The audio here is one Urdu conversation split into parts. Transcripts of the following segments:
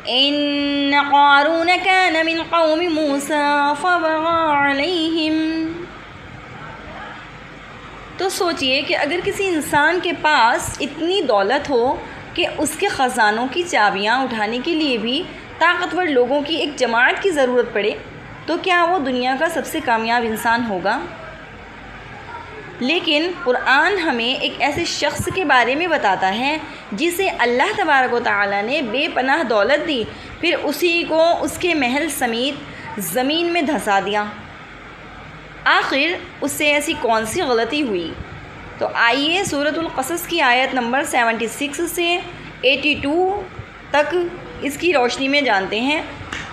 ان قارون کان من قوم موسیٰ فبغى علیہم۔ تو سوچئے کہ اگر کسی انسان کے پاس اتنی دولت ہو کہ اس کے خزانوں کی چابیاں اٹھانے کے لیے بھی طاقتور لوگوں کی ایک جماعت کی ضرورت پڑے تو کیا وہ دنیا کا سب سے کامیاب انسان ہوگا؟ لیکن قرآن ہمیں ایک ایسے شخص کے بارے میں بتاتا ہے جسے اللہ تبارک و تعالیٰ نے بے پناہ دولت دی، پھر اسی کو اس کے محل سمیت زمین میں دھسا دیا۔ آخر اس سے ایسی کون سی غلطی ہوئی؟ تو آئیے سورۃ القصص کی آیت نمبر 76 سے 82 تک اس کی روشنی میں جانتے ہیں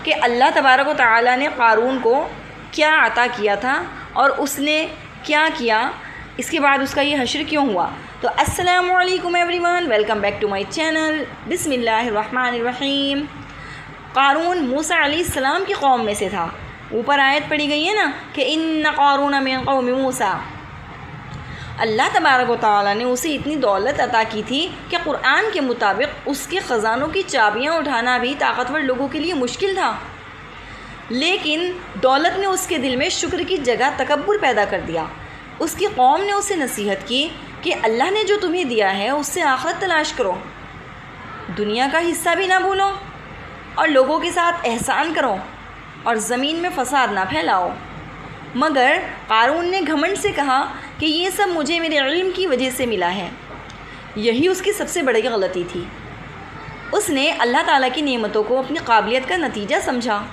کہ اللہ تبارک و تعالیٰ نے قارون کو کیا عطا کیا تھا اور اس نے کیا کیا، اس کے بعد اس کا یہ حشر کیوں ہوا۔ تو السلام علیکم everyone, welcome back to my channel. بسم اللہ الرحمن الرحیم۔ قارون موسیٰ علیہ السلام کی قوم میں سے تھا۔ اوپر آیت پڑھی گئی ہے نا کہ ان قارون من قوم موسیٰ۔ اللہ تبارک و تعالیٰ نے اسے اتنی دولت عطا کی تھی کہ قرآن کے مطابق اس کے خزانوں کی چابیاں اٹھانا بھی طاقتور لوگوں کے لیے مشکل تھا، لیکن دولت نے اس کے دل میں شکر کی جگہ تکبر پیدا کر دیا۔ اس کی قوم نے اسے نصیحت کی کہ اللہ نے جو تمہیں دیا ہے اس سے آخرت تلاش کرو، دنیا کا حصہ بھی نہ بھولو اور لوگوں کے ساتھ احسان کرو اور زمین میں فساد نہ پھیلاؤ۔ مگر قارون نے گھمنڈ سے کہا کہ یہ سب مجھے میرے علم کی وجہ سے ملا ہے۔ یہی اس کی سب سے بڑی غلطی تھی۔ اس نے اللہ تعالیٰ کی نعمتوں کو اپنی قابلیت کا نتیجہ سمجھا۔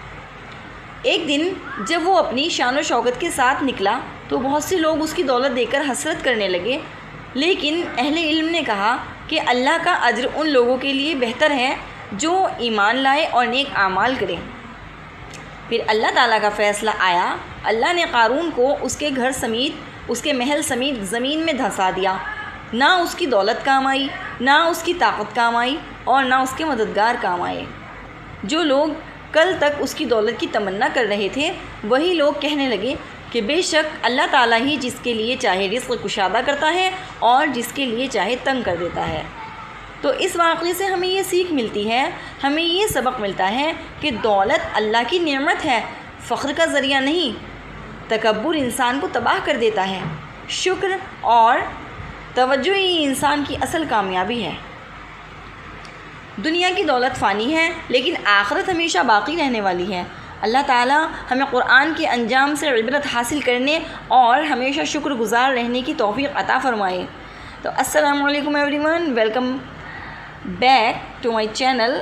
ایک دن جب وہ اپنی شان و شوکت کے ساتھ نکلا تو بہت سے لوگ اس کی دولت دیکھ کر حسرت کرنے لگے، لیکن اہل علم نے کہا کہ اللہ کا اجر ان لوگوں کے لیے بہتر ہے جو ایمان لائے اور نیک اعمال کریں۔ پھر اللہ تعالیٰ کا فیصلہ آیا۔ اللہ نے قارون کو اس کے گھر سمیت، اس کے محل سمیت زمین میں دھسا دیا۔ نہ اس کی دولت کام آئی، نہ اس کی طاقت کام آئی اور نہ اس کے مددگار کام آئے۔ جو لوگ کل تک اس کی دولت کی تمنا کر رہے تھے وہی لوگ کہنے لگے کہ بے شک اللہ تعالیٰ ہی جس کے لیے چاہے رزق کشادہ کرتا ہے اور جس کے لیے چاہے تنگ کر دیتا ہے۔ تو اس واقعے سے ہمیں یہ سیکھ ملتی ہے، ہمیں یہ سبق ملتا ہے کہ دولت اللہ کی نعمت ہے، فخر کا ذریعہ نہیں۔ تکبر انسان کو تباہ کر دیتا ہے۔ شکر اور توجہ ہی انسان کی اصل کامیابی ہے۔ دنیا کی دولت فانی ہے لیکن آخرت ہمیشہ باقی رہنے والی ہے۔ اللہ تعالیٰ ہمیں قرآن کے انجام سے عبرت حاصل کرنے اور ہمیشہ شکر گزار رہنے کی توفیق عطا فرمائے۔ تو السلام علیکم everyone, welcome back to my channel.